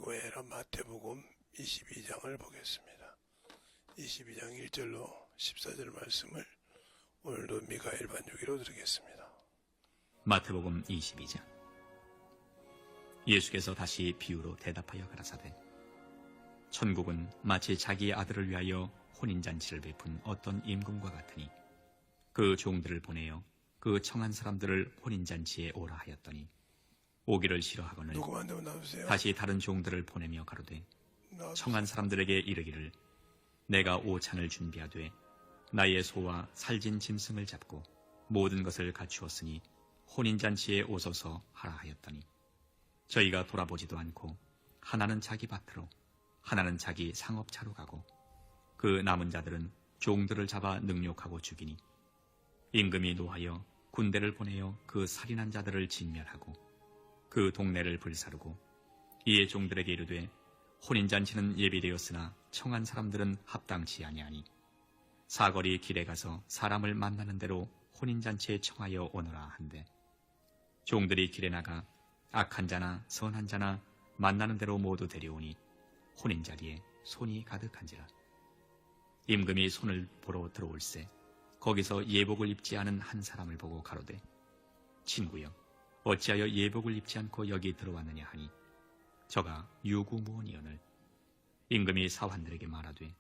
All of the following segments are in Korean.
후에 마태복음 22장을 보겠습니다. 22장 1절로 14절 말씀을 오늘도 미가엘 반주기로 드리겠습니다. 마태복음 22장. 예수께서 다시 비유로 대답하여 가라사대, 천국은 마치 자기 아들을 위하여 혼인잔치를 베푼 어떤 임금과 같으니 그 종들을 보내어 그 청한 사람들을 혼인잔치에 오라 하였더니 오기를 싫어하거늘 다시 다른 종들을 보내며 가로되 청한 사람들에게 이르기를, 내가 오찬을 준비하되 나의 소와 살진 짐승을 잡고 모든 것을 갖추었으니 혼인잔치에 오소서 하라 하였더니 저희가 돌아보지도 않고 하나는 자기 밭으로 하나는 자기 상업차로 가고 그 남은 자들은 종들을 잡아 능욕하고 죽이니 임금이 노하여 군대를 보내어 그 살인한 자들을 진멸하고 그 동네를 불사르고 이에 종들에게 이르되 혼인잔치는 예비되었으나 청한 사람들은 합당치 아니하니 사거리 길에 가서 사람을 만나는 대로 혼인잔치에 청하여 오너라 한대, 종들이 길에 나가 악한 자나 선한 자나 만나는 대로 모두 데려오니 혼인자리에 손이 가득한지라. 임금이 손을 보러 들어올세 거기서 예복을 입지 않은 한 사람을 보고 가로되, 친구여, 어찌하여 예복을 입지 않고 여기 들어왔느냐 하니 저가 유구무원이오늘. 임금이 사환들에게 말하되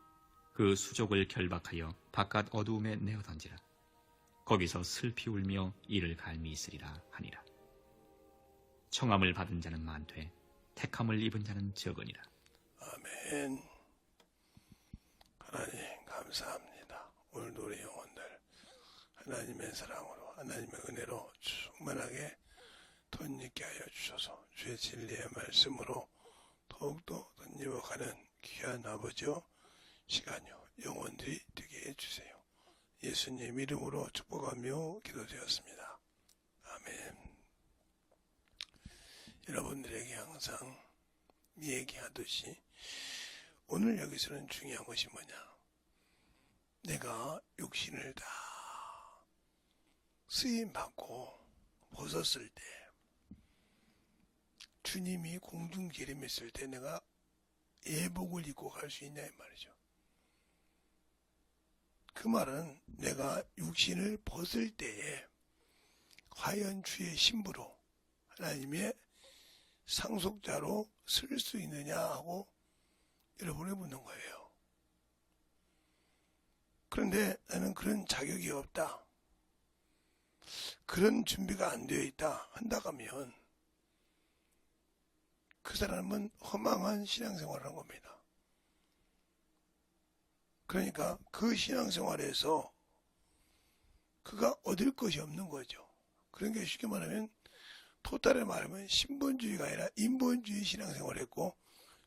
그 수족을 결박하여 바깥 어두움에 내어 던지라. 거기서 슬피 울며 이를 갈미 있으리라 하니라. 청함을 받은 자는 많되 택함을 입은 자는 적으니라. 아멘. 하나님 감사합니다. 오늘도 우리 영혼들 하나님의 사랑으로 하나님의 은혜로 충만하게 덧입게 하여 주셔서 주의 진리의 말씀으로 더욱더 덧입어가는 귀한 아버지요 시간요 영혼들이 되게 해주세요. 예수님 이름으로 축복하며 기도되었습니다. 아멘. 여러분들에게 항상 얘기하듯이 오늘 여기서는 중요한 것이 뭐냐, 내가 육신을 다 쓰임받고 벗었을 때, 주님이 공중 기름했을 때 내가 예복을 입고 갈 수 있냐 이 말이죠. 그 말은 내가 육신을 벗을 때에 과연 주의 신부로 하나님의 상속자로 쓸 수 있느냐 하고 여러분이 묻는 거예요. 그런데 나는 그런 자격이 없다, 그런 준비가 안 되어 있다 한다고 하면 그 사람은 허망한 신앙생활을 한 겁니다. 그러니까 그 신앙생활에서 그가 얻을 것이 없는 거죠. 그러니까 쉽게 말하면 토탈에 말하면 신본주의가 아니라 인본주의 신앙생활을 했고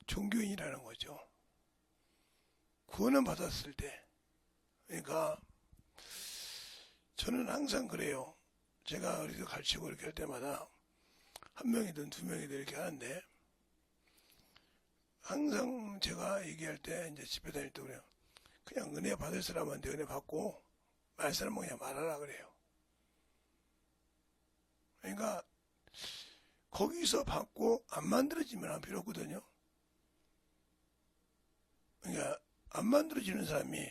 종교인이라는 거죠. 구원을 받았을 때. 그러니까 저는 항상 그래요. 제가 어디서 가르치고 이렇게 할 때마다 한 명이든 두 명이든 이렇게 하는데, 항상 제가 얘기할 때 이제 집회 다닐 때 그래요. 그냥 은혜 받을 사람한테 은혜 받고 말 사람은 그냥 말하라 그래요. 그러니까 거기서 받고 안 만들어지면 안 필요 없거든요. 그러니까 안 만들어지는 사람이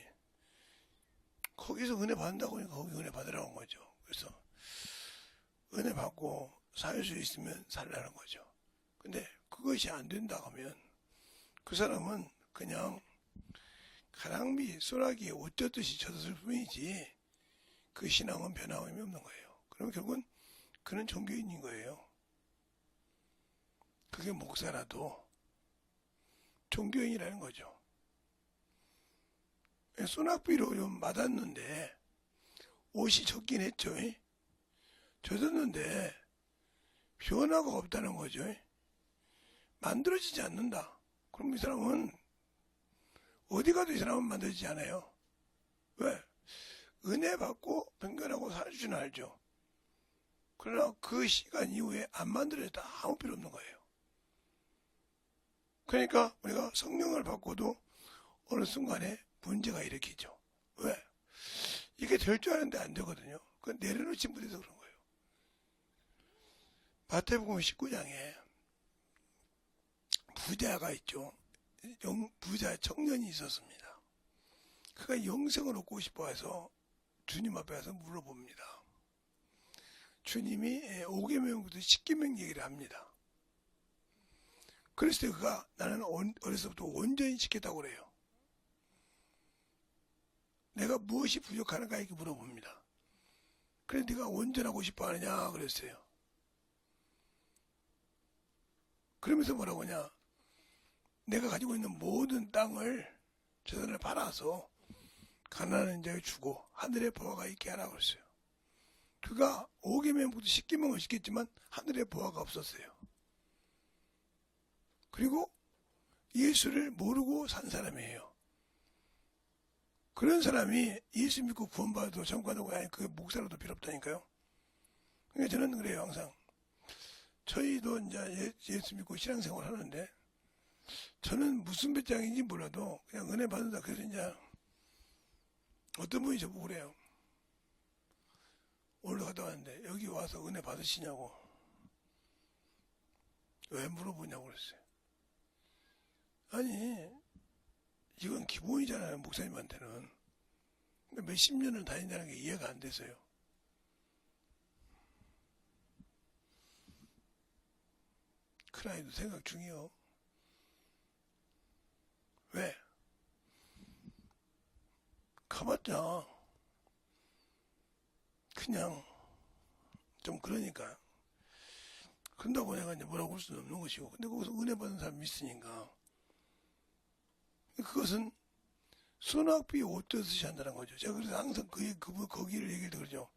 거기서 은혜 받는다고 하니까 거기 은혜 받으라는 거죠. 그래서 은혜 받고 살 수 있으면 살라는 거죠. 근데 그것이 안 된다 하면 그 사람은 그냥 가랑비 소라기에 옷 젖듯이 젖었을 뿐이지 그 신앙은 변함이 없는 거예요. 그럼 결국은 그는 종교인인 거예요. 그게 목사라도 종교인이라는 거죠. 소낙비로 좀 맞았는데 옷이 젖긴 했죠. 젖었는데 변화가 없다는 거죠. 만들어지지 않는다. 그럼 이 사람은 어디 가도 이 사람은 만들어지지 않아요. 왜? 은혜 받고 변변하고 살 줄은 알죠. 그러나 그 시간 이후에 안 만들어졌다 아무 필요 없는 거예요. 그러니까 우리가 성령을 받고도 어느 순간에 문제가 일으키죠. 왜? 이게 될 줄 아는데 안 되거든요. 그건 내려놓지 못해서 그런 거예요. 마태복음 19장에 부자가 있죠. 부자 청년이 있었습니다. 그가 영생을 얻고 싶어 해서 주님 앞에 가서 물어봅니다. 주님이 5계명부터 10계명 얘기를 합니다. 그랬을 때 그가 나는 어려서부터 온전히 지켰다고 그래요. 내가 무엇이 부족하는가 이렇게 물어봅니다. 그래 네가 온전하고 싶어 하느냐 그랬어요. 그러면서 뭐라고 하냐. 내가 가지고 있는 모든 땅을 재산을 팔아서 가난한 자에게 주고 하늘의 보화가 있게 하라고 그랬어요. 그가 5계명부터 10계명을 지켰지만 하늘의 보화가 없었어요. 그리고 예수를 모르고 산 사람이에요. 그런 사람이 예수 믿고 구원받아도 천국가도 아니 그게 목사라도 필요 없다니까요. 그러니까 저는 그래요. 항상 저희도 이제 예수 믿고 신앙생활 하는데 저는 무슨 배짱인지 몰라도 그냥 은혜 받는다. 그래서 이제 어떤 분이 저보고 그래요. 오늘 갔다 왔는데 여기 와서 은혜 받으시냐고. 왜 물어보냐고 그랬어요. 아니 이건 기본이잖아요. 목사님한테는. 몇십 년을 다닌다는 게 이해가 안 돼서요. 큰아이도 생각 중이요. 왜? 가봤자 그냥 좀 그러니까 그런다고 내가 이제 뭐라고 할 수는 없는 것이고 근데 거기서 은혜 받는 사람이 있으니까 그것은 수납비 옷젖듯이 한다는 거죠. 제가 그래서 항상 거기를 얘기해도 그러죠.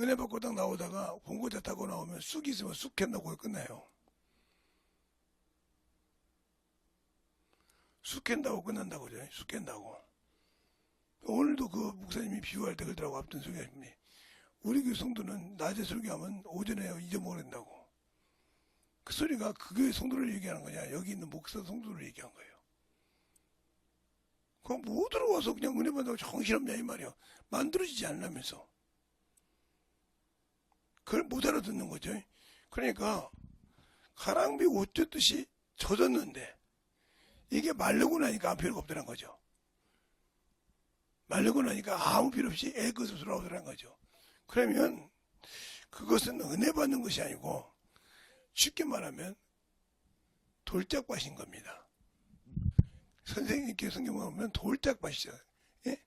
은혜 받고 딱 나오다가 봉고차 타고 나오면 쑥이 있으면 쑥 캔다고 끝나요. 쑥 캔다고 끝난다고 그러죠. 쑥 캔다고. 오늘도 그 목사님이 비유할 때 그러더라고. 앞전 설교하시니 우리 교회 성도는 낮에 설교하면 오전에 잊어먹는다고. 그 소리가 그 교회 성도를 얘기하는 거냐 여기 있는 목사 성도를 얘기한 거예요. 그럼 뭐 들어와서 그냥 은혜 받는다고 정신없냐 이 말이야. 만들어지지 않으면서 그걸 못 알아듣는 거죠. 그러니까 가랑비 옷 젖듯이 젖었는데 이게 마르고 나니까 아무 필요가 없다는 거죠. 마르고 나니까 아무 필요 없이 애것으로 돌아오더라는 거죠. 그러면 그것은 은혜 받는 것이 아니고 쉽게 말하면 돌짝밭인 겁니다. 선생님께 성경 보면 돌짝밭이죠. 예?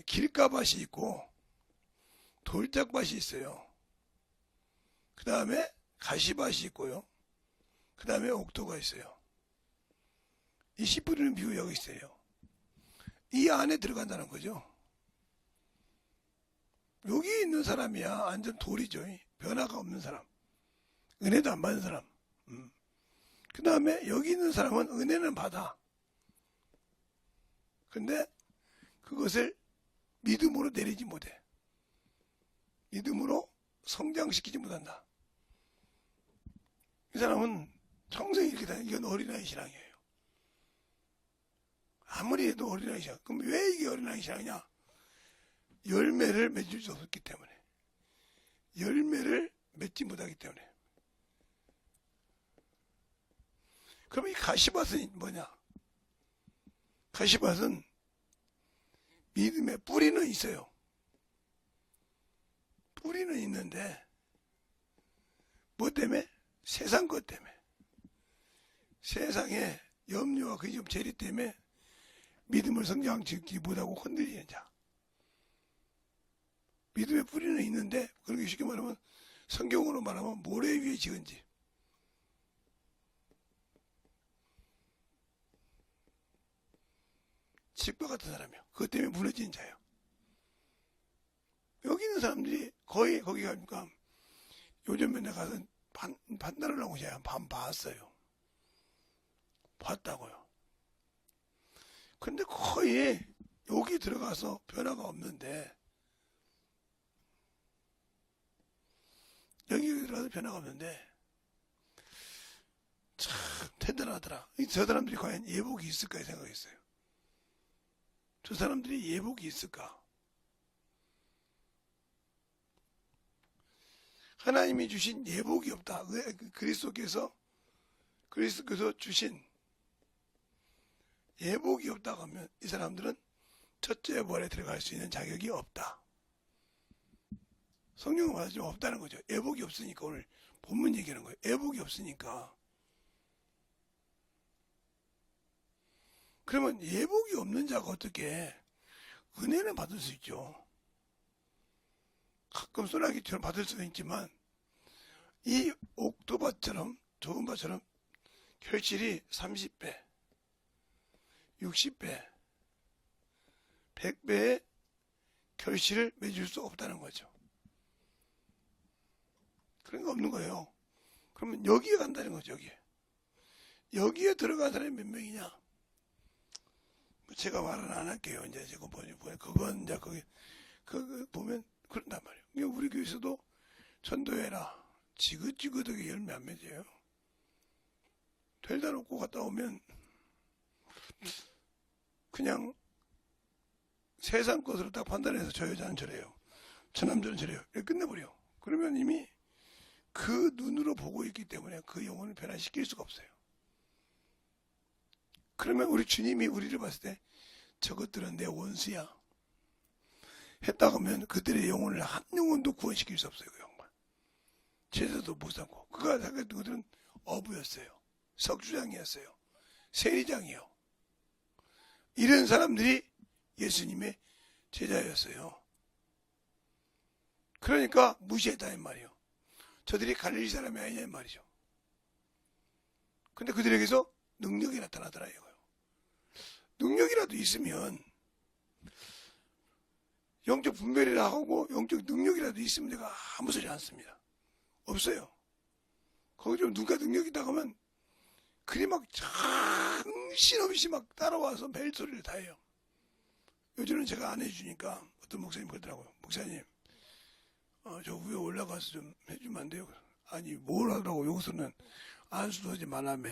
길가밭이 있고 돌짝밭이 있어요. 그 다음에 가시밭이 있고요. 그 다음에 옥토가 있어요. 이 씨 뿌리는 비유 여기 있어요. 이 안에 들어간다는 거죠. 여기 있는 사람이야 완전 돌이죠. 변화가 없는 사람. 은혜도 안 받는 사람. 그 다음에 여기 있는 사람은 은혜는 받아. 근데 그것을 믿음으로 내리지 못해. 믿음으로 성장시키지 못한다. 이 사람은 평생 이렇게 다니. 이건 어린아이 신앙이에요. 아무리 해도 어린아이 신앙. 그럼 왜 이게 어린아이 신앙이냐? 열매를 맺을 수 없기 때문에. 열매를 맺지 못하기 때문에. 그럼 이 가시밭은 뭐냐? 가시밭은 믿음의 뿌리는 있어요. 뿌리는 있는데 뭐 때문에? 세상 것 때문에. 세상에 염려와 그 재리 때문에 믿음을 성장시키지 못하고 흔들리는 자. 믿음의 뿌리는 있는데 그렇게 쉽게 말하면 성경으로 말하면 모래 위에 지은 집. 집과 같은 사람이요. 그것 때문에 무너진 자예요. 여기 있는 사람들이 거의 거기 가니까 요즘에 내가 가서 판단을 하고 제가 봤어요. 봤다고요. 근데 거의 여기 들어가서 변화가 없는데 여기 들어가서 변화가 없는데 참 대단하더라. 저 사람들이 과연 예복이 있을까 생각했어요. 저 사람들이 예복이 있을까? 하나님이 주신 예복이 없다. 그리스도께서 그리스도께서 주신 예복이 없다고 하면 이 사람들은 첫째 부활에 들어갈 수 있는 자격이 없다. 성령을 받았지만 없다는 거죠. 예복이 없으니까 오늘 본문 얘기하는 거예요. 예복이 없으니까. 그러면 예복이 없는 자가 어떻게 은혜는 받을 수 있죠. 가끔 소나기처럼 받을 수는 있지만 이 옥토밭처럼 좋은 밭처럼 결실이 30배, 60배, 100배의 결실을 맺을 수 없다는 거죠. 그런 거 없는 거예요. 그러면 여기에 간다는 거죠. 여기에 들어간 사람이 몇 명이냐? 제가 말은 안 할게요. 이제 제가 보면 그건 이제 거기 보면 그런단 말이에요. 우리 교회에서도 전도해라. 지긋지긋하게 열매 안 맺어요. 될다 놓고 갔다 오면 그냥 세상 것으로 딱 판단해서 저 여자는 저래요. 저 남자는 저래요. 이렇게 끝내버려. 그러면 이미 그 눈으로 보고 있기 때문에 그 영혼을 변화시킬 수가 없어요. 그러면 우리 주님이 우리를 봤을 때 저것들은 내 원수야 했다고 하면 그들의 영혼을 한 영혼도 구원시킬 수 없어요. 그 영혼. 제자도 못 삼고 그가 생각했던 것들은 어부였어요. 석주장이었어요. 세리장이요. 이런 사람들이 예수님의 제자였어요. 그러니까 무시했다는 말이에요. 저들이 갈릴리 사람이 아니냐는 말이죠. 근데 그들에게서 능력이 나타나더라 이거예요. 능력이라도 있으면 영적 분별이라 하고 영적 능력이라도 있으면 내가 아무 소리 않습니다. 없어요. 거기 좀 누가 능력이 있다고 하면 그리 막 정신없이 막 따라와서 벨소리를 다 해요. 요즘은 제가 안 해주니까 어떤 목사님 그러더라고요. 목사님 저 위에 올라가서 좀 해주면 안 돼요? 아니 뭘 하라고 여기서는 안수도 하지 말라며.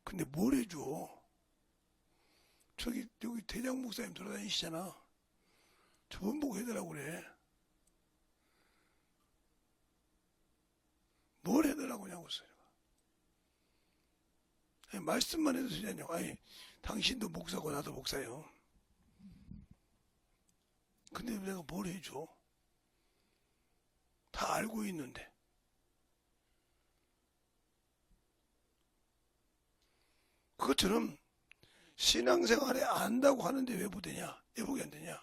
근데 뭘 해줘? 여기 대장 목사님 돌아다니시잖아. 저분 보고 해달라고 그래. 뭘 해달라고 하냐고 했어요. 아니, 말씀만 해도 되냐고. 아니 당신도 목사고 나도 목사예요. 근데 내가 뭘 해줘? 다 알고 있는데. 그것처럼 신앙생활에 안다고 하는데 왜 못되냐? 예복이 안 되냐?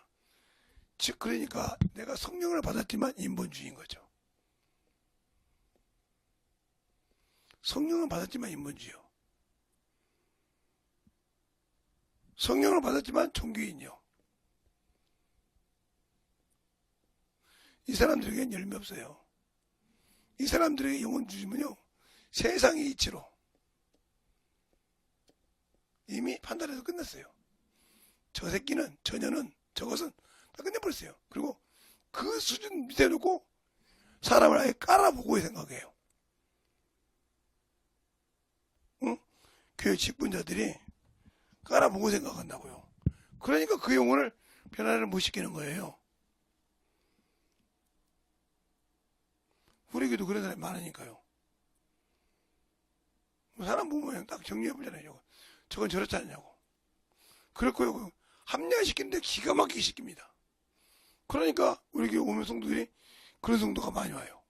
즉 그러니까 내가 성령을 받았지만 인본주의인 거죠. 성령을 받았지만 인본주의요. 성령을 받았지만 종교인이요. 이 사람들에게는 열매 없어요. 이 사람들에게 영혼 주시면요. 세상의 이치로 이미 판단해서 끝났어요. 저 새끼는, 저녀는, 저것은 다 끝내버렸어요. 그리고 그 수준 밑에 놓고 사람을 아예 깔아보고 생각해요. 응? 교회 직분자들이 깔아보고 생각한다고요. 그러니까 그 영혼을 변화를 못 시키는 거예요. 우리에게도 그런 사람이 많으니까요. 사람 보면 딱 정리해보잖아요. 저건 저렇지 않냐고. 그럴 거예요. 합리화시키는데 기가 막히게 시킵니다. 그러니까 우리 교회 오면 성도들이 그런 성도가 많이 와요.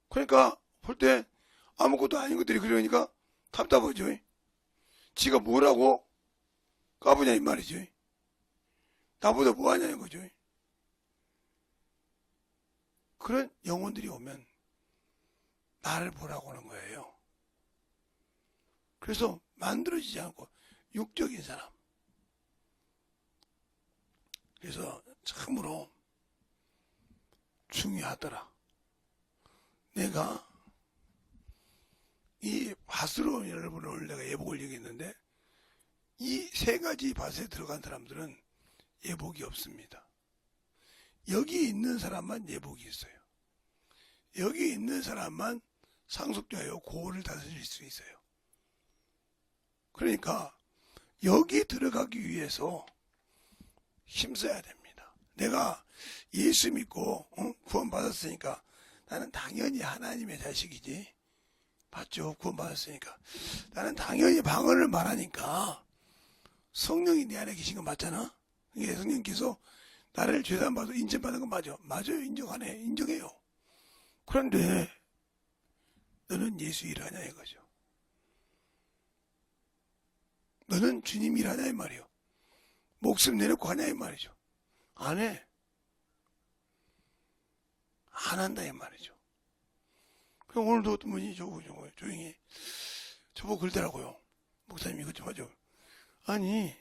그러니까 볼 때 아무것도 아닌 것들이 그러니까 답답하죠. 지가 뭐라고 까부냐 이 말이죠. 나보다 뭐 하냐는 거죠. 그런 영혼들이 오면 나를 보라고 하는 거예요. 그래서 만들어지지 않고 육적인 사람. 그래서 참으로 중요하더라. 내가 이 밭으로 여러분을 오늘 내가 예복을 얘기했는데 이 세 가지 밭에 들어간 사람들은 예복이 없습니다. 여기 있는 사람만 예복이 있어요. 여기 있는 사람만 상속자요 고를 다스릴 수 있어요. 그러니까 여기 들어가기 위해서 힘써야 됩니다. 내가 예수 믿고 구원 받았으니까 나는 당연히 하나님의 자식이지. 맞죠? 구원받았으니까. 나는 당연히 방언을 말하니까 성령이 내 안에 계신 건 맞잖아? 이게 성령께서 나를 죄사함 받아 인정받은 건 맞아. 맞아요. 인정하네. 인정해요. 그런데 너는 예수 일하냐 이거죠. 너는 주님 일하냐 이 말이요. 목숨 내놓고 하냐 이 말이죠. 안 해. 안 한다 이 말이죠. 그럼 오늘도 어떤 분이 조용히 저보고 그러더라고요. 목사님 이것 좀 하죠. 아니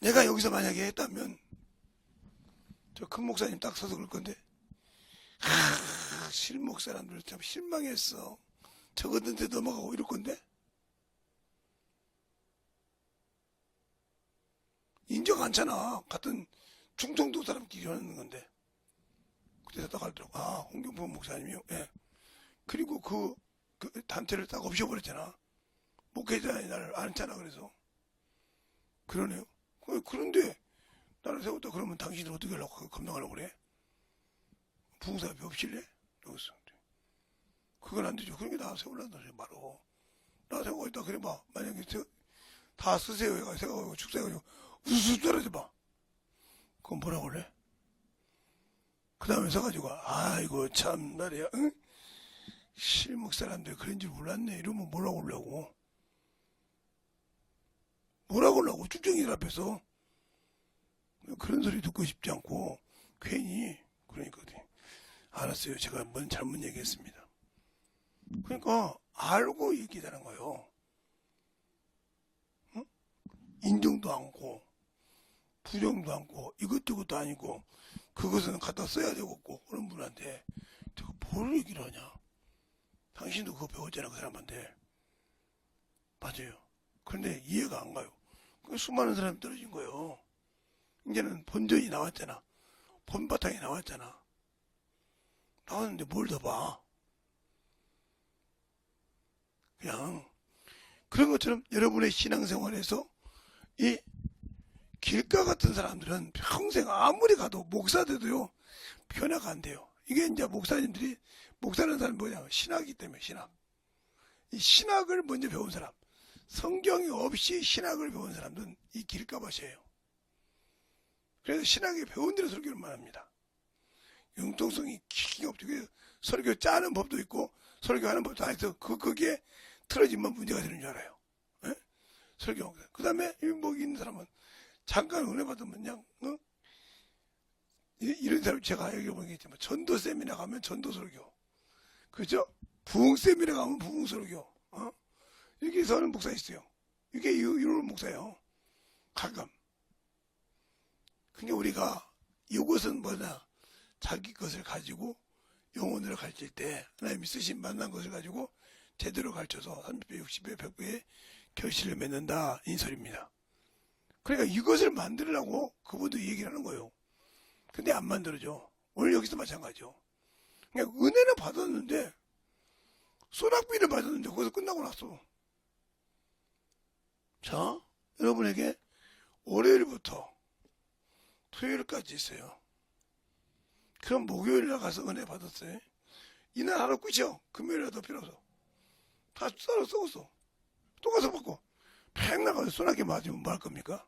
내가 여기서 만약에 했다면 저 큰 목사님 딱 서서 그럴 건데 실목 사람들 참 실망했어. 적었는데 넘어가고 이럴 건데 인정 않잖아. 같은 충청도 사람끼리 하는 건데 그때서 딱 알더라고. 아 홍경포 목사님이요. 예. 그리고 그 단체를 딱 없애버렸잖아. 목회자의 나를 안 했잖아. 그래서 그러네요. 그런데 나를 세웠다 그러면 당신들 어떻게 하려고 감당하려고 그래? 부흥사업이 없실래? 여기서 그건 안 되죠. 그러니까 나 세우려는 소리 바로 나 세우고 있다 그래 봐. 만약에 다 쓰세요 해가 세워가지고 축사해가지고 우수수 떨어져봐. 그건 뭐라고 그래? 그 다음에 서가지고 아이고 참 말이야 응? 실목 사람들 그런 줄 몰랐네 이러면 뭐라고 하려고 쭉정이들 앞에서 그런 소리 듣고 싶지 않고 괜히 그러니까 알았어요. 제가 뭔 잘못 얘기했습니다. 그러니까 알고 얘기하는 거예요. 응? 인정도 않고 부정도 않고 이것저것도 아니고 그것은 갖다 써야 되겠고 그런 분한테 제가 뭘 얘기를 하냐. 당신도 그거 배웠잖아 그 사람한테. 맞아요. 그런데 이해가 안 가요. 수많은 사람이 떨어진 거예요. 이제는 본전이 나왔잖아. 본바탕이 나왔잖아. 나왔는데 뭘 더 봐. 그냥 그런 것처럼 여러분의 신앙생활에서 이 길가 같은 사람들은 평생 아무리 가도 목사들도요 변화가 안 돼요. 이게 이제 목사라는 사람이 뭐냐 신학이기 때문에 이 신학을 먼저 배운 사람, 성경이 없이 신학을 배운 사람들은 이 길가밭이에요. 그래서 신학이 배운 대로 설교를 말합니다. 융통성이 기가 없죠. 설교 짜는 법도 있고 설교하는 법도 다 있어. 거기에 틀어지면 문제가 되는 줄 알아요. 예? 설교. 그 다음에 뭐 있는 사람은 잠깐 은혜 받으면 그냥 이런 사람 제가 여기 보겠지만 전도 세미나 가면 전도 설교, 그죠? 부흥 세미나 가면 부흥 설교. 이렇게 해서 하는 목사 있어요. 이게 이런 목사예요. 가끔. 그러니까 우리가 이것은 뭐냐 자기 것을 가지고 영혼을 가르칠 때 하나님이 쓰신 만난 것을 가지고 제대로 가르쳐서 30배, 60배, 100배의 결실을 맺는다 이 소리입니다. 그러니까 이것을 만들려고 그분도 얘기를 하는 거예요. 근데 안 만들어져. 오늘 여기서 마찬가지죠. 그러니까 은혜는 받았는데 소낙비를 받았는데 거기서 끝나고 났어. 자, 여러분에게 월요일부터 토요일까지 있어요. 그럼 목요일날 가서 은혜 받았어요. 이날 하루 끝이요. 금요일에 더 필요해서 다 따로 썩었어. 또 가서 받고 맨날 가서 소낙비 맞으면 뭐 할 겁니까?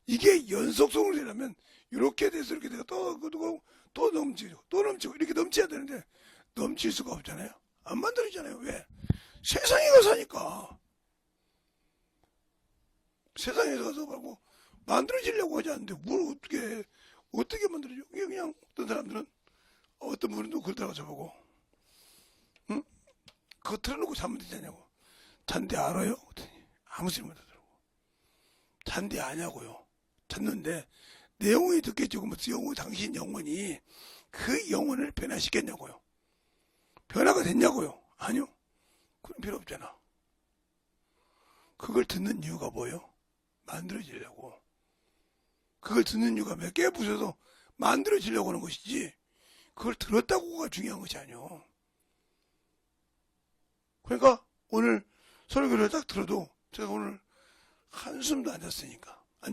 이게 연속성으로 되려면 이렇게 돼서 이렇게 돼서 또 넘치고 이렇게 넘쳐야 되는데 넘칠 수가 없잖아요. 안 만들어지잖아요. 왜? 세상에 가서 하니까. 세상에 가서 말고 만들어지려고 하지 않는데 뭘 어떻게 만들어져? 이게 그냥 어떤 사람들은 어떤 분은 또 그러더라고 저보고 응? 그거 틀어놓고 자면 되냐고. 잔디 알아요? 아무 소리 못하더라고. 잔디 아냐고요. 잤는데 내 영혼이 듣겠죠. 그러면 당신 영혼이 그 영혼을 변화시켰냐고요. 변화가 됐냐고요. 아니요. 그럼 필요 없잖아. 그걸 듣는 이유가 뭐예요? 만들어지려고. 그걸 듣는 이유가 몇 개 부셔서 만들어지려고 하는 것이지 그걸 들었다고가 중요한 것이 아니요. 그러니까 오늘 설교를 딱 들어도 제가 오늘 한숨도 안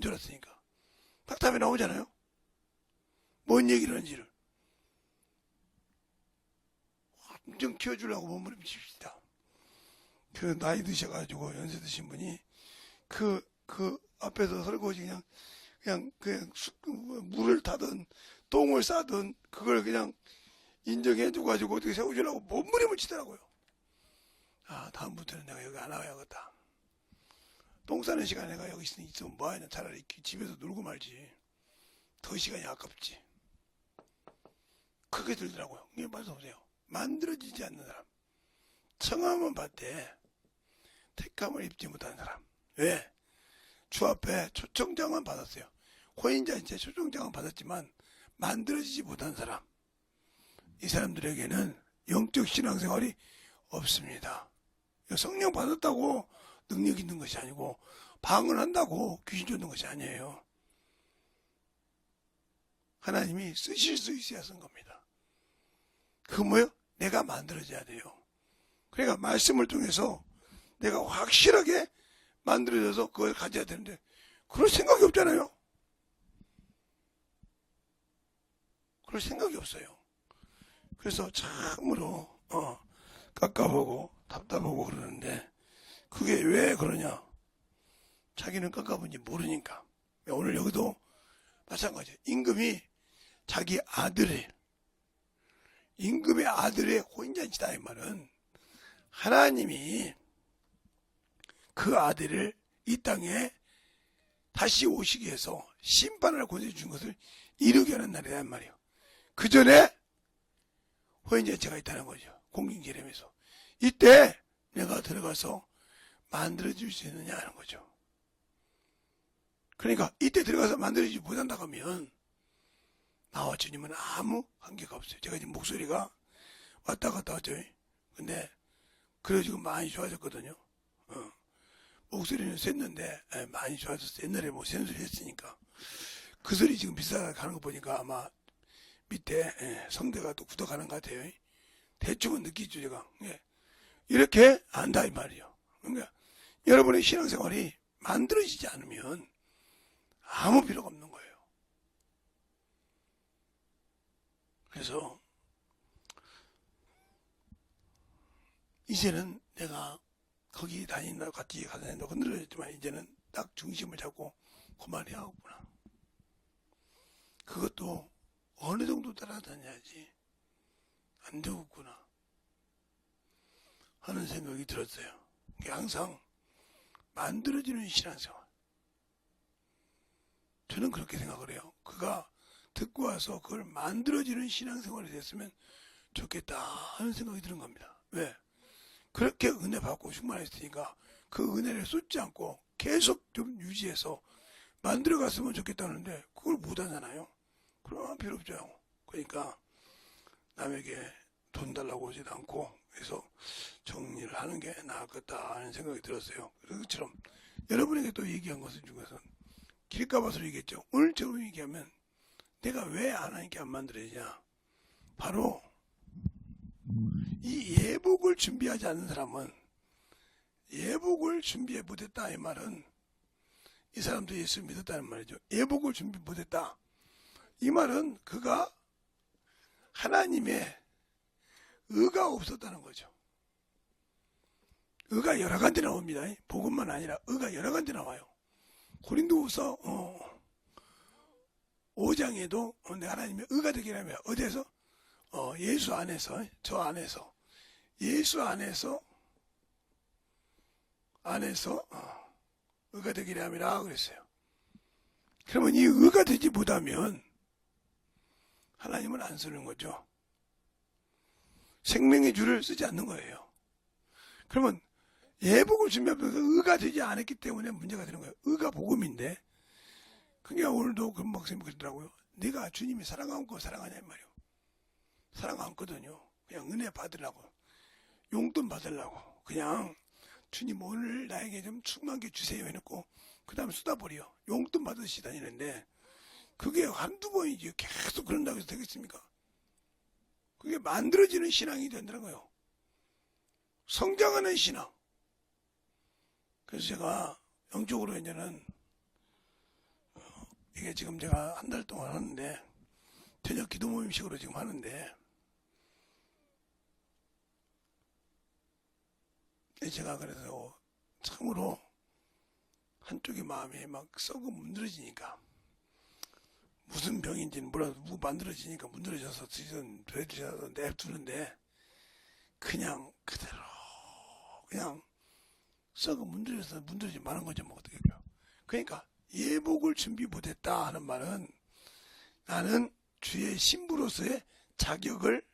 졸았으니까 딱 답이 나오잖아요. 뭔 얘기를 하는지를. 좀 키워주려고 몸부림칩시다. 그 나이 드셔가지고 연세 드신 분이 그 앞에서 설거지 그냥 물을 타든 똥을 싸든 그걸 그냥 인정해줘가지고 어떻게 세워주려고 몸부림을 치더라고요. 아, 다음부터는 내가 여기 안 와야겠다. 똥 싸는 시간에 내가 여기 있으면 뭐하냐. 차라리 집에서 놀고 말지. 더 시간이 아깝지. 그게 들더라고요. 이게 말씀보세요. 만들어지지 않는 사람. 청함은 받되 택함을 입지 못한 사람. 왜? 주 앞에 초청장은 받았어요. 혼인잔치에 초청장은 받았지만 만들어지지 못한 사람. 이 사람들에게는 영적 신앙생활이 없습니다. 성령 받았다고 능력 있는 것이 아니고 방언한다고 귀신 쫓는 것이 아니에요. 하나님이 쓰실 수 있어야 쓴 겁니다. 그 뭐요? 내가 만들어져야 돼요. 그러니까 말씀을 통해서 내가 확실하게 만들어져서 그걸 가져야 되는데 그럴 생각이 없잖아요. 그럴 생각이 없어요. 그래서 참으로 깎아보고 답답하고 그러는데 그게 왜 그러냐? 자기는 깎아본지 모르니까. 오늘 여기도 마찬가지예요. 임금의 아들의 혼인잔치다 이 말은 하나님이 그 아들을 이 땅에 다시 오시게 해서 심판을 권세 준 것을 이루게 하는 날이란 말이에요. 그 전에 혼인잔치가 있다는 거죠. 공gin기념에서. 이때 내가 들어가서 만들어줄 수 있느냐 하는 거죠. 그러니까 이때 들어가서 만들어주지 못한다고 하면 나와 주님은 아무 관계가 없어요. 제가 지금 목소리가 왔다 갔다 하죠. 근데 그래 지금 많이 좋아졌거든요. 목소리는 셌는데 많이 좋아졌어요. 옛날에 뭐 센 소리 했으니까. 그 소리 지금 비싸게 가는 거 보니까 아마 밑에 성대가 또 굳어가는 것 같아요. 대충은 느끼죠 제가. 이렇게 안다 이 말이에요. 그러니까 여러분의 신앙생활이 만들어지지 않으면 아무 필요가 없는 거예요. 그래서 이제는 내가 거기 다닌다고 같이 가다닌다고 흔들어졌지만 이제는 딱 중심을 잡고 그만해야 하구나. 그것도 어느 정도 따라다녀야지 안 되겠구나 하는 생각이 들었어요. 항상 만들어지는 신앙생활. 저는 그렇게 생각을 해요. 그가 듣고 와서 그걸 만들어지는 신앙생활이 됐으면 좋겠다 하는 생각이 드는 겁니다. 왜? 그렇게 은혜 받고 충만했으니까 그 은혜를 쏟지 않고 계속 좀 유지해서 만들어갔으면 좋겠다는데 그걸 못하잖아요. 그러면 필요 없죠. 그러니까 남에게 돈 달라고 오지도 않고 그래서 정리를 하는 게 나았겠다 하는 생각이 들었어요. 그것처럼 여러분에게 또 얘기한 것은 중에서는 길가봐서 얘기했죠. 오늘처럼 얘기하면 내가 왜 하나님께 안 만들어지냐. 바로 이 예복을 준비하지 않는 사람은 예복을 준비해 못했다 이 말은 이 사람도 예수 믿었다는 말이죠. 예복을 준비 못했다. 이 말은 그가 하나님의 의가 없었다는 거죠. 의가 여러 가지 나옵니다. 복음만 아니라 의가 여러 가지 나와요. 고린도후서 5장에도 내 하나님의 의가 되게 하면 어디에서? 예수 안에서 저 안에서 예수 안에서 의가 되기를 함이라 그랬어요. 그러면 이 의가 되지 못하면 하나님은 안 쓰는 거죠. 생명의 주를 쓰지 않는 거예요. 그러면 예복을 준비하면 의가 되지 않았기 때문에 문제가 되는 거예요. 의가 복음인데 그러니까 오늘도 그런 목사님이 그러더라고요. 네가 주님이 사랑하고 사랑하냐 말이에요. 사랑 않거든요. 그냥 은혜 받으려고 용돈 받으려고 그냥 주님 오늘 나에게 좀 충만하게 주세요 해놓고 그 다음에 쏟아버려. 용돈 받으시 다니는데 그게 한두 번이지 계속 그런다고 해서 되겠습니까? 그게 만들어지는 신앙이 된다는 거예요. 성장하는 신앙. 그래서 제가 영적으로 이제는 이게 지금 제가 한 달 동안 하는데 저녁 기도 모임식으로 지금 하는데 제가 그래서 참으로 한쪽의 마음이 막 썩어 문드러지니까, 무슨 병인지는 몰라도 만들어지니까 문드러져서 드시던 냅두는데 그냥 그대로 그냥 썩어 문드러지 마는 거죠. 뭐 어떻게 해요. 그러니까 예복을 준비 못했다 하는 말은 나는 주의 신부로서의 자격을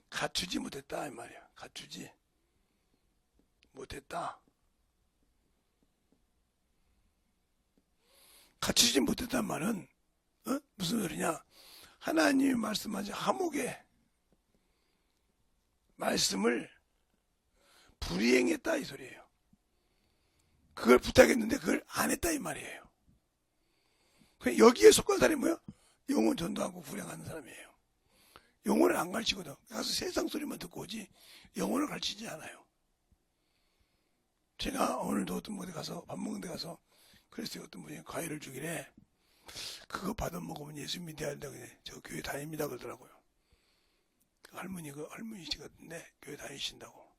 갖추지 못했다 이 말이야. 갖추지 못했다. 갖추지 못했단 말은 무슨 소리냐? 하나님이 말씀하신 하목의 말씀을 불이행했다 이 소리예요. 그걸 부탁했는데 그걸 안 했다 이 말이에요. 여기에 속한 사람이 뭐야? 영혼 전도하고 불행하는 사람이에요. 영혼을 안 가르치거든. 가서 세상 소리만 듣고 오지 영혼을 가르치지 않아요. 제가 오늘도 어떤 곳에 가서 밥 먹는 데 가서 그랬어요. 어떤 분이 과일을 주길래 그거 받아 먹으면 예수 믿어야 한다고 저 교회 다닙니다 그러더라고요. 할머니씨 같은데 교회 다니신다고.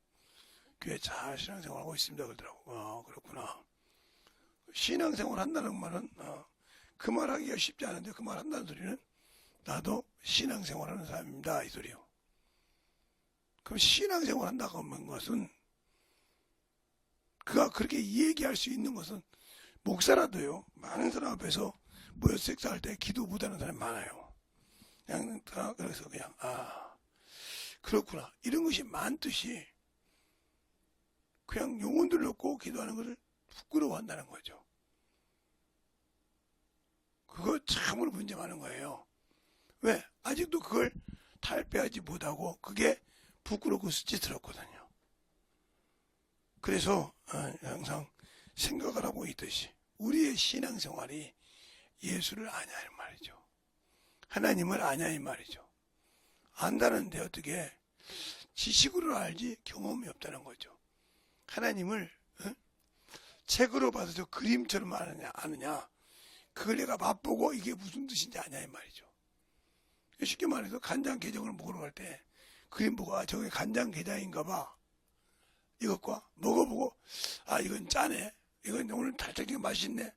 교회 잘 신앙생활하고 있습니다 그러더라고. 그렇구나. 신앙생활 한다는 말은 그 말하기가 쉽지 않은데 그 말 한다는 소리는 나도 신앙생활하는 사람입니다 이 소리요. 그럼 신앙생활 한다고 하는 것은 그가 그렇게 얘기할 수 있는 것은 목사라도요 많은 사람 앞에서 모여 섹스할 때 기도 못하는 사람이 많아요. 그냥 그래서 그냥 그렇구나 이런 것이 많듯이 그냥 영혼들 놓고 기도하는 것을 부끄러워한다는 거죠. 그거 참으로 문제 많은 거예요. 왜? 아직도 그걸 탈피하지 못하고 그게 부끄럽고 수치스럽거든요. 그래서 항상 생각을 하고 있듯이 우리의 신앙생활이 예수를 아냐 이 말이죠. 하나님을 아냐 이 말이죠. 안다는데 어떻게 지식으로 알지 경험이 없다는 거죠. 하나님을 책으로 봐서 저 그림처럼 아느냐 그걸 내가 맛보고 이게 무슨 뜻인지 아냐 이 말이죠. 쉽게 말해서 간장게장을 먹으러 갈 때 그림 보고 저게 간장게장인가 봐. 이것과 먹어보고 이건 짜네. 이건 오늘 달짝지게 맛있네.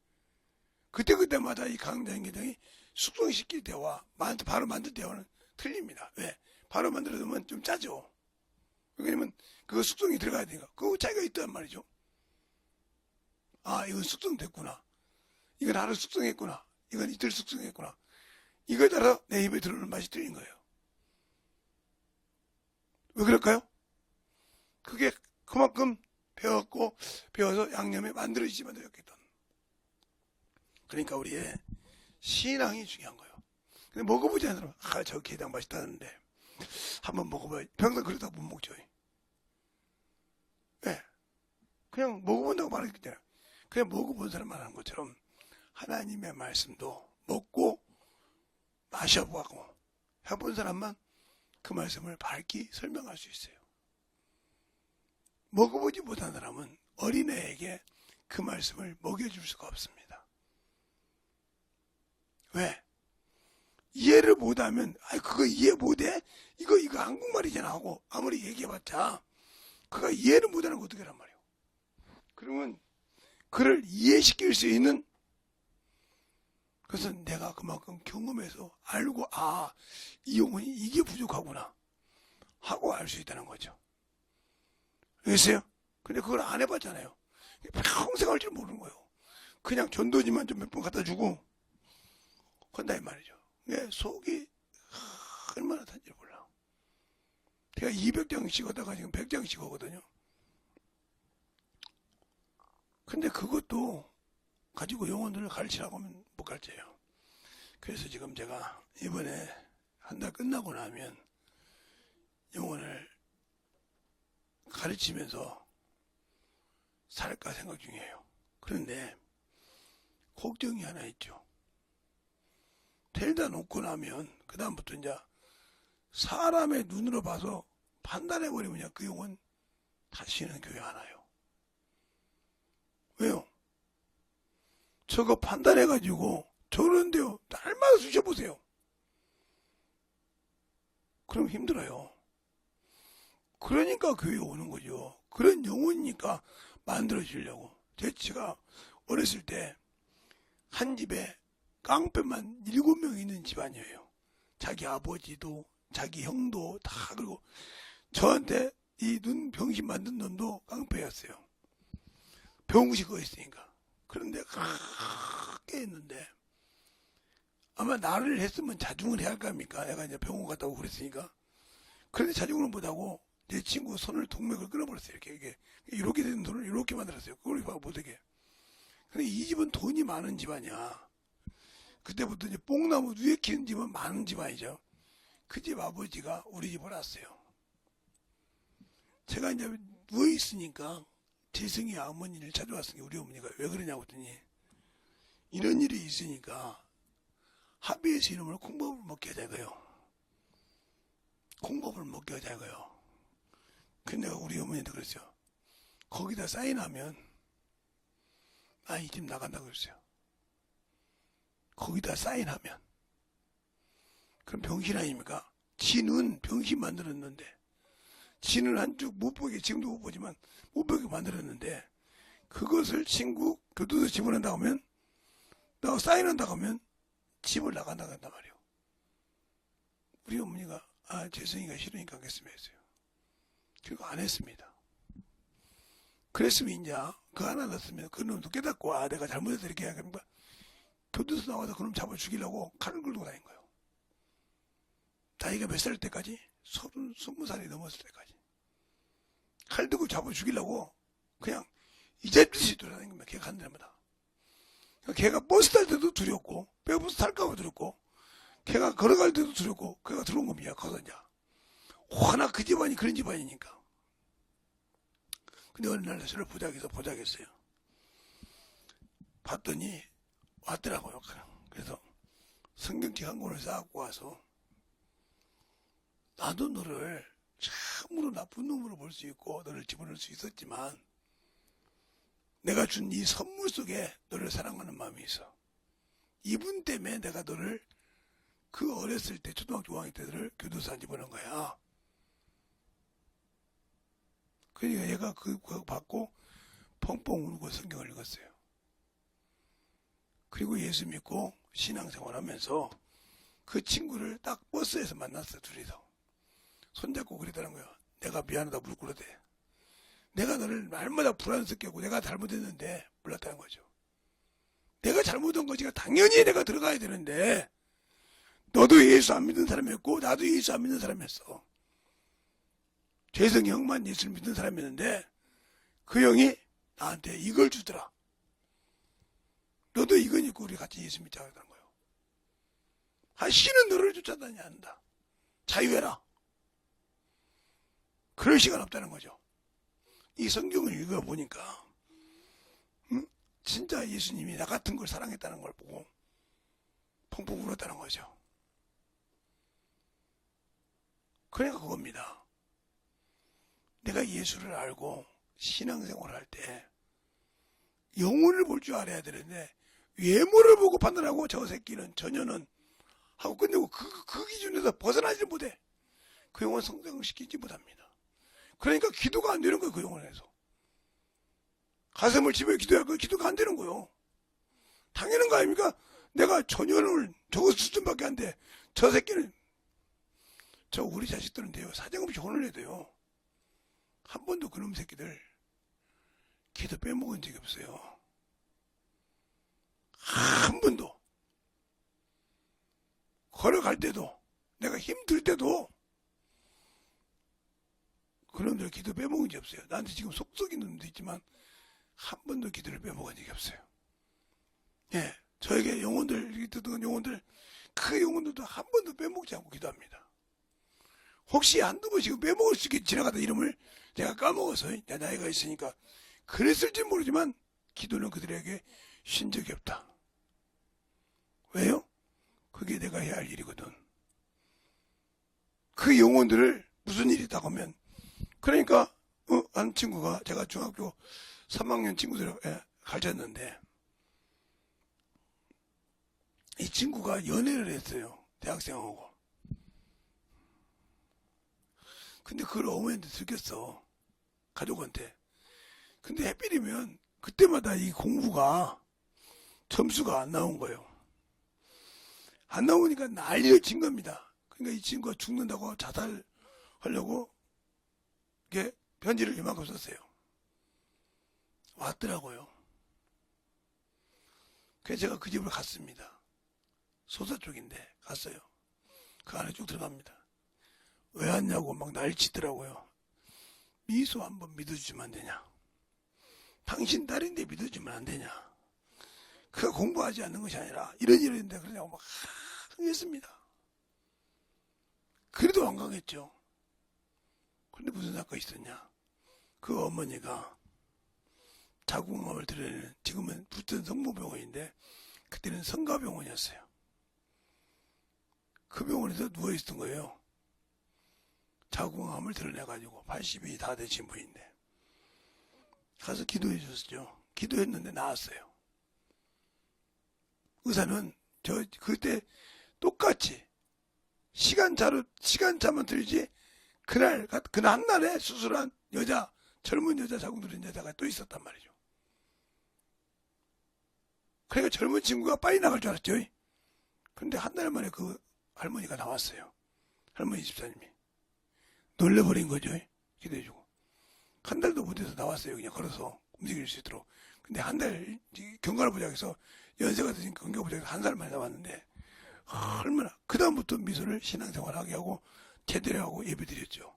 그때마다 이 간장게장이 숙성시킬 때와 바로 만들 때와는 틀립니다. 왜? 바로 만들어두면 좀 짜죠. 왜냐면 그거 숙성이 들어가야 되니까. 그거 차이가 있단 말이죠. 이건 숙성됐구나. 이건 하루 숙성했구나. 이건 이틀 숙성했구나. 이거에 따라 내 입에 들어오는 맛이 틀린 거예요. 왜 그럴까요? 그게 그만큼 배워서 양념에 만들어지기도. 그러니까 우리의 신앙이 중요한 거예요. 근데 먹어보지 않으면 저 게장 맛있다는데 한번 먹어봐야 평생 그러다 못 먹죠. 네. 그냥 먹어본다고 말했기 때문에 그냥 먹어본 사람만 하는 것처럼 하나님의 말씀도 먹고 마셔보고 해본 사람만 그 말씀을 밝히 설명할 수 있어요. 먹어보지 못한 사람은 어린애에게 그 말씀을 먹여줄 수가 없습니다. 왜? 이해를 못하면 그거 이해 못해? 이거 한국말이잖아 하고 아무리 얘기해봤자 그가 이해를 못하는 거 어떻게 하란 말이에요. 그러면 그를 이해시킬 수 있는 그것은 내가 그만큼 경험해서 알고 이 영혼이 이게 부족하구나 하고 알 수 있다는 거죠. 알겠어요? 근데 그걸 안 해봤잖아요. 평생 할 줄 모르는 거예요. 그냥 전도지만 좀 몇 번 갖다 주고 건다 이 말이죠. 속이 얼마나 탄지 몰라. 제가 200장씩 하다가 지금 100장씩 하거든요. 근데 그것도 가지고 영혼들을 가르치라고 하면 못 가르쳐요. 그래서 지금 제가 이번에 한 달 끝나고 나면 영혼을 가르치면서 살까 생각 중이에요. 그런데 걱정이 하나 있죠. 데려다 놓고 나면 그 다음부터 이제 사람의 눈으로 봐서 판단해버리면 그 영혼 다시는 교회 안 와요. 왜요? 저거 판단해가지고 저러는데요. 날마다 쑤셔보세요. 그럼 힘들어요. 그러니까 교회에 오는 거죠. 그런 영혼이니까 만들어주려고. 제가 어렸을 때 한 집에 깡패만 7명 있는 집안이에요. 자기 아버지도 자기 형도 다. 그리고 저한테 이 눈 병신 만든 놈도 깡패였어요. 병시 그거 있으니까. 그런데 크게 했는데 아마 나를 했으면 자중을 해야 할 거 아닙니까? 내가 이제 병원 갔다고 그랬으니까. 그런데 자중을 못하고 내 친구 손을 동맥을 끊어버렸어요. 이렇게 된 돈을 이렇게 만들었어요. 그걸 못하게. 근데 이 집은 돈이 많은 집안이야. 그때부터 이제 뽕나무 위에 키는 집은 많은 집안이죠. 그 집 아버지가 우리 집을 왔어요. 제가 이제 누워있으니까 재승이 어머니를 찾아왔으니까 우리 어머니가 왜 그러냐고 했더니 이런 일이 있으니까 합의해서 이놈을 콩밥을 먹게 하자고요. 콩밥을 먹게 하자고요. 근데 내가 우리 어머니한테 그랬어요. 거기다 사인하면 나 이 집 나간다고 그랬어요. 거기다 사인하면. 그럼 병신 아닙니까? 지는 병신 만들었는데, 지는 한쪽 못 보게, 지금도 못 보지만 못 보게 만들었는데, 그것을 친구 교도소 집어넣는다고 하면, 나하고 사인한다고 하면 집을 나간다고 한단 말이에요. 우리 어머니가 재성이가 싫으니까 하겠으면 했어요. 그리고 안 했습니다. 그랬으면 이제 그 하나 넣었으면 그 놈도 깨닫고 내가 잘못해서 이렇게 하니까 교도소 나와서 그놈 잡아 죽이려고 칼을 긁고 다닌 거예요. 나이가 몇 살 때까지? 20살이 넘었을 때까지. 칼 들고 잡아 죽이려고 그냥 이제듯이 돌아다닌 겁니다. 걔가 간 데마다. 걔가 버스 탈 때도 두렵고, 배버스 탈까봐 두렵고, 걔가 걸어갈 때도 두렵고, 걔가 들어온 겁니다. 거기서 이제. 워낙 그 집안이 그런 집안이니까. 근데 어느 날 저를 보자겠어요. 봤더니 왔더라고요. 그래서 성경책 한 권을 쌓고 와서 나도 너를 참으로 나쁜 놈으로 볼 수 있고 너를 집어넣을 수 있었지만 내가 준 이 선물 속에 너를 사랑하는 마음이 있어. 이분 때문에 내가 너를 그 어렸을 때 초등학교 5학년 때를 교도소 안 집어넣은 거야. 그러니까 얘가 그거 받고 펑펑 울고 성경을 읽었어요. 그리고 예수 믿고 신앙생활 하면서 그 친구를 딱 버스에서 만났어요. 둘이서. 손잡고 그러더라는 거예요. 내가 미안하다 물 꿇어대. 내가 너를 날마다 불안스럽게 하고 내가 잘못했는데 몰랐다는 거죠. 내가 잘못한 거지가 당연히 내가 들어가야 되는데 너도 예수 안 믿는 사람이었고 나도 예수 안 믿는 사람이었어. 재성이 형만 예수를 믿는 사람이었는데 그 형이 나한테 이걸 주더라. 너도 이건 있고 우리 같이 예수 믿자 그러는 거예요. 신은 너를 쫓아다니지 않는다. 자유해라. 그럴 시간 없다는 거죠. 이 성경을 읽어보니까 진짜 예수님이 나 같은 걸 사랑했다는 걸 보고 펑펑 울었다는 거죠. 그러니까 그겁니다. 내가 예수를 알고 신앙생활을 할 때 영혼을 볼 줄 알아야 되는데 외모를 보고 판단하고 저 새끼는 저녀는 하고 끝내고 그 기준에서 벗어나지 못해. 그 영혼 성장을 시키지 못합니다. 그러니까 기도가 안 되는 거예요. 그 영혼에서. 가슴을 집에 기도할 거 기도가 안 되는 거예요. 당연한 거 아닙니까? 내가 저녀를 저거 수준밖에 안 돼. 저 새끼는 우리 자식들은 돼요. 사정없이 혼을 내도요. 한 번도 그놈 새끼들 기도 빼먹은 적이 없어요. 한 번도. 걸어갈 때도 내가 힘들 때도 그놈들 기도 빼먹은 적이 없어요. 나한테 지금 속썩이는 놈도 있지만 한 번도 기도를 빼먹은 적이 없어요. 예, 저에게 영혼들, 이렇게 듣던 영혼들, 그 영혼들도 한 번도 빼먹지 않고 기도합니다. 혹시 한두 번씩 빼먹을 수 있게 지나가다 이름을 내가 까먹어서 나이가 있으니까 그랬을지 모르지만 기도는 그들에게 쉰 적이 없다. 왜요? 그게 내가 해야 할 일이거든. 그 영혼들을 무슨 일이 있다고 하면 그러니까 한 친구가 제가 중학교 3학년 친구들 가르쳤는데 이 친구가 연애를 했어요. 대학생하고. 근데 그걸 어머니한테 들켰어. 가족한테. 근데 해필이면 그때마다 이 공부가 점수가 안 나온 거예요. 안 나오니까 난리를 친 겁니다. 그러니까 이 친구가 죽는다고 자살하려고 이게 편지를 이만큼 썼어요. 왔더라고요. 그래서 제가 그 집을 갔습니다. 소사 쪽인데 갔어요. 그 안에 쭉 들어갑니다. 왜 왔냐고 막 난리치더라고요. 미소 한번 믿어주면 안 되냐? 당신 딸인데 믿어주면 안 되냐? 그가 공부하지 않는 것이 아니라 이런데 그러냐고 막 흥했습니다. 그래도 안 강했죠. 그런데 무슨 사건이 있었냐? 그 어머니가 자궁암을 드러내는, 지금은 부천 성모병원인데 그때는 성가병원이었어요. 그 병원에서 누워있었던 거예요. 자궁암을 드러내가지고 80이 다 되신 분인데 가서 기도해 줬었죠. 기도했는데 나았어요. 의사는 그때 똑같이 시간차만 들지 그날 한날에 수술한 젊은 여자 자궁 들은 여자가 또 있었단 말이죠. 그러니까 젊은 친구가 빨리 나갈 줄 알았죠. 근데 한 달 만에 그 할머니가 나왔어요. 할머니 집사님이. 놀래버린 거죠. 기도해주고. 한 달도 못해서 나왔어요. 그냥 걸어서 움직일 수 있도록. 근데 한 달 경과보자에서 연세가 드니까 경과보자에서 한 살 만에 나왔는데 얼마나 그다음부터 미소를 신앙생활하게 하고 제대로 하고 예배드렸죠.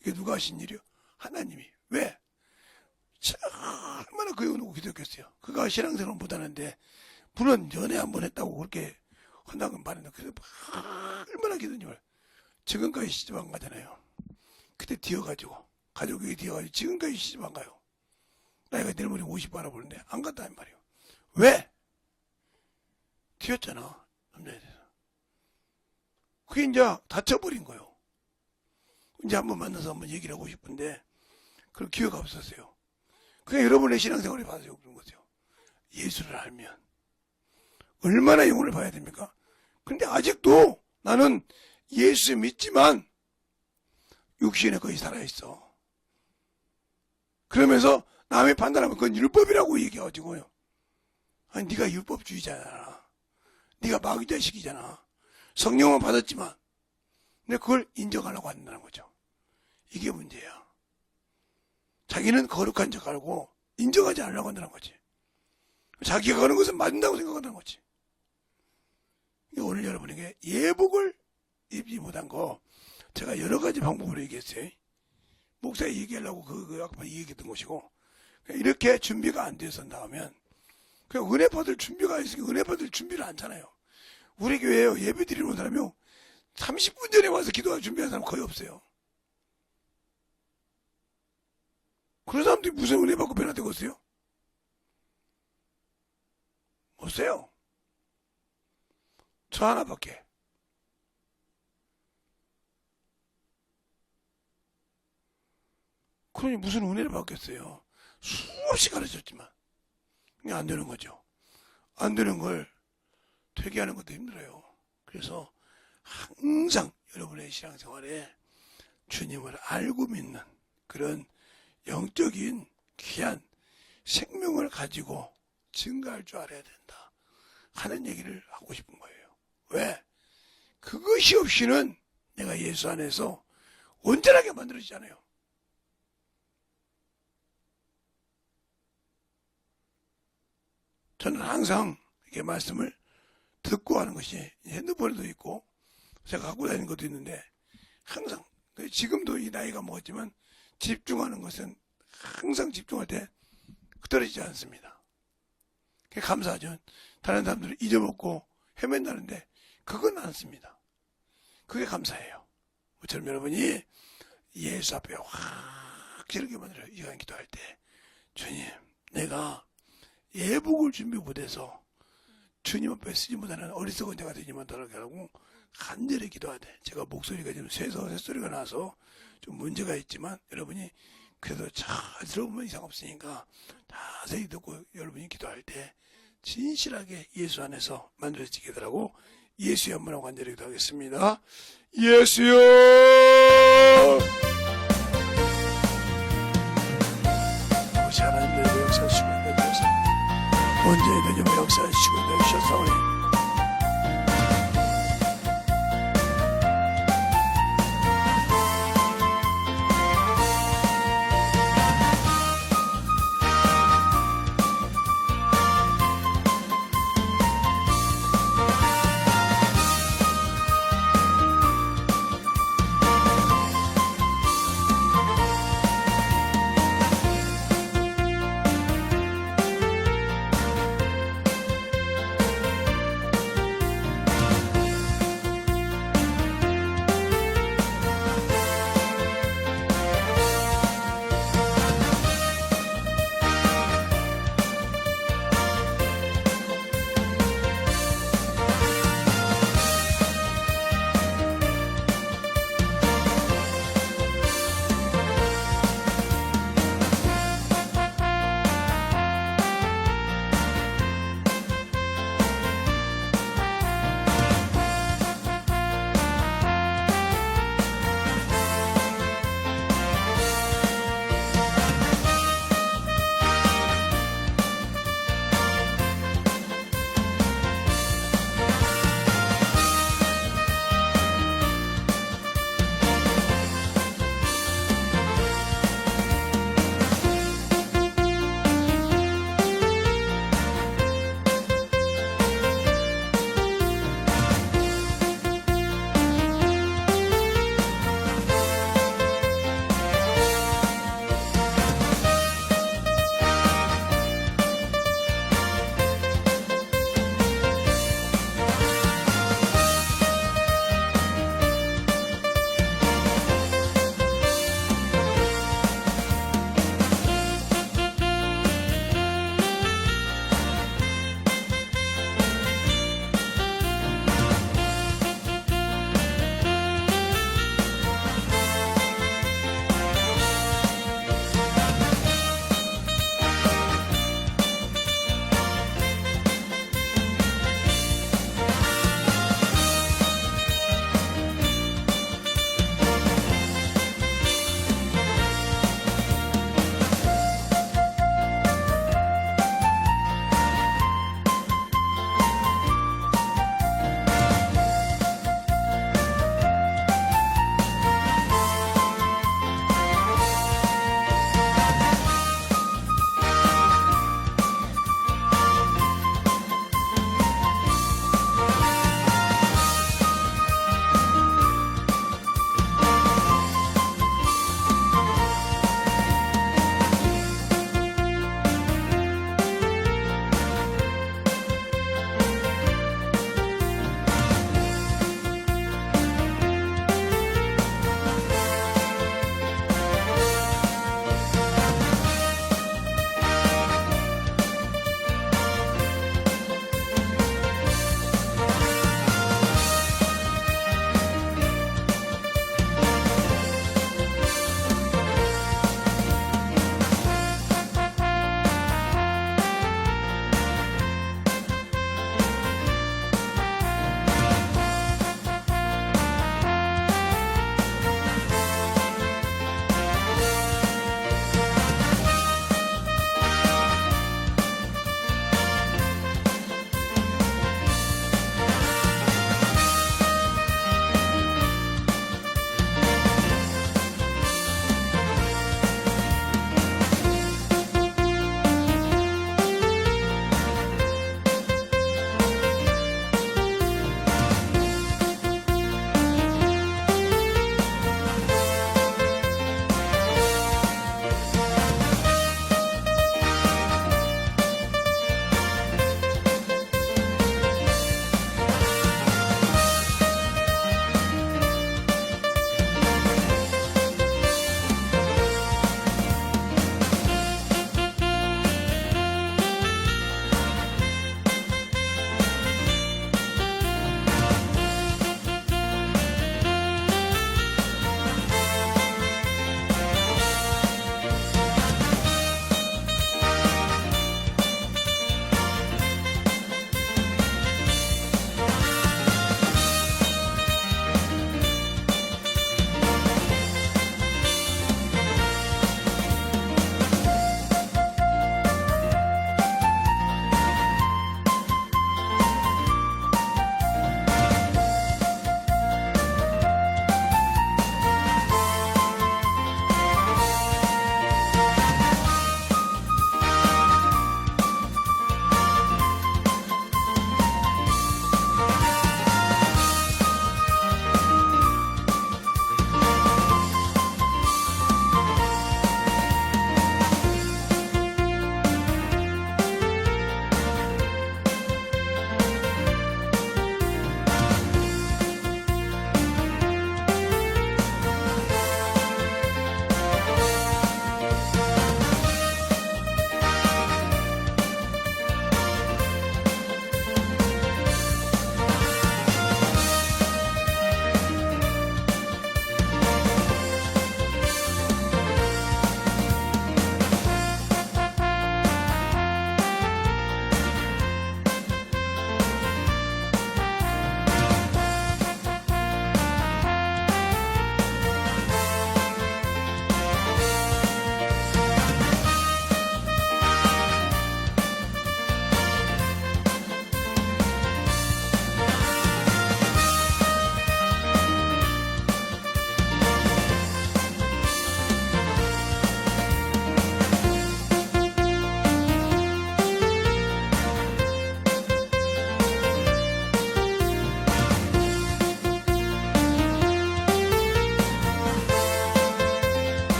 이게 누가 하신 일이요? 하나님이. 왜? 얼마나 그에 오고 기도했겠어요. 그가 신앙생활 못하는데 물론 연애 한번 했다고 그렇게 한다고 말했는데 그래서 얼마나 기도님을 지금까지 시집 안 가잖아요. 그때 뒤어가지고 가족이 뒤어가지고 지금까지 시집 안 가요. 나이가 내일 모레 50 바라보는데 안 갔다는 말이에요. 왜? 튀었잖아. 남자에 대해서. 그게 이제 다쳐버린 거예요. 이제 한번 만나서 한번 얘기를 하고 싶은데 그럴 기회가 없었어요. 그게 여러분의 신앙생활에 봐서 그런 거죠. 예수를 알면 얼마나 영혼을 봐야 됩니까? 근데 아직도 나는 예수 믿지만 육신에 거의 살아있어. 그러면서 남의 판단하면 그건 율법이라고 얘기해가지고요. 아니 네가 율법주의자잖아. 네가 마귀자식이잖아. 성령은 받았지만 근데 그걸 인정하려고 한다는 거죠. 이게 문제야. 자기는 거룩한 척 알고 인정하지 않으려고 한다는 거지. 자기가 가는 것은 맞는다고 생각한다는 거지. 오늘 여러분에게 예복을 입지 못한 거 제가 여러 가지 방법으로 얘기했어요. 목사에 얘기하려고 아까 얘기했던 것이고 이렇게 준비가 안 돼서 나오면 그냥 은혜 받을 준비가 있으니까 은혜 받을 준비를 안 하잖아요. 우리 교회에요. 예배 드리러 온 사람이 30분 전에 와서 기도할 준비한 사람 거의 없어요. 그런 사람들이 무슨 은혜 받고 변화되겠어요? 없어요. 저 하나밖에. 그러니 무슨 은혜를 받겠어요? 수없이 가르쳤지만 그게 안 되는 거죠. 안 되는 걸 되게 하는 것도 힘들어요. 그래서 항상 여러분의 신앙생활에 주님을 알고 믿는 그런 영적인 귀한 생명을 가지고 증가할 줄 알아야 된다 하는 얘기를 하고 싶은 거예요. 왜? 그것이 없이는 내가 예수 안에서 온전하게 만들어지지 않아요. 저는 항상 이렇게 말씀을 듣고 하는 것이 핸드폰에도 있고 제가 갖고 다니는 것도 있는데 항상 지금도 이 나이가 먹었지만 집중하는 것은 항상 집중할 때 떨어지지 않습니다. 그게 감사하죠. 다른 사람들은 잊어먹고 헤맨다는데 그건 않습니다. 그게 감사해요. 저처럼 여러분이 예수 앞에 확실하게 만들어 이 시간 기도할 때 주님 내가 예복을 준비 못해서 주님 앞에 쓰지 못하는 어리석은 자가 되지만 더하게 하고 간절히 기도해야 돼. 제가 목소리가 좀 새소리가 나서 좀 문제가 있지만 여러분이 그래도 잘 들어보면 이상 없으니까 자세히 듣고 여러분이 기도할 때 진실하게 예수 안에서 만들어지게 되라고 예수의 한번 하고 간절히 기도하겠습니다. 예수여 언제든 좀 역사하시고 내주셨사오니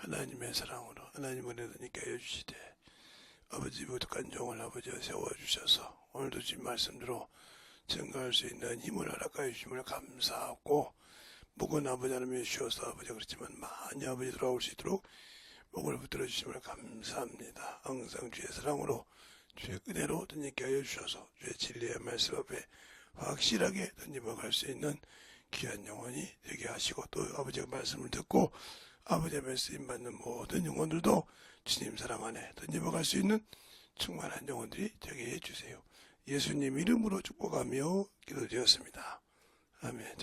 하나님의 사랑으로 하나님을 은혜케 하여 주시되 아버지 부득한 종을 아버지가 세워주셔서 오늘도 주신 말씀대로 증거할 수 있는 힘을 허락하여 주심을 감사하고 목은 아버지 하나님이 주셔서 아버지가 그렇지만 많이 아버지 돌아올 수 있도록 목을 붙들어 주심을 감사합니다. 항상 주의 사랑으로 주의 은혜로 던지게 하여 주셔서 주의 진리의 말씀 앞에 확실하게 던지며 갈 수 있는 귀한 영혼이 되게 하시고 또 아버지의 말씀을 듣고 아버지의 말씀 받는 모든 영혼들도 주님 사랑 안에 던지며 갈 수 있는 충만한 영혼들이 되게 해주세요. 예수님 이름으로 축복하며 기도드렸습니다. 아멘.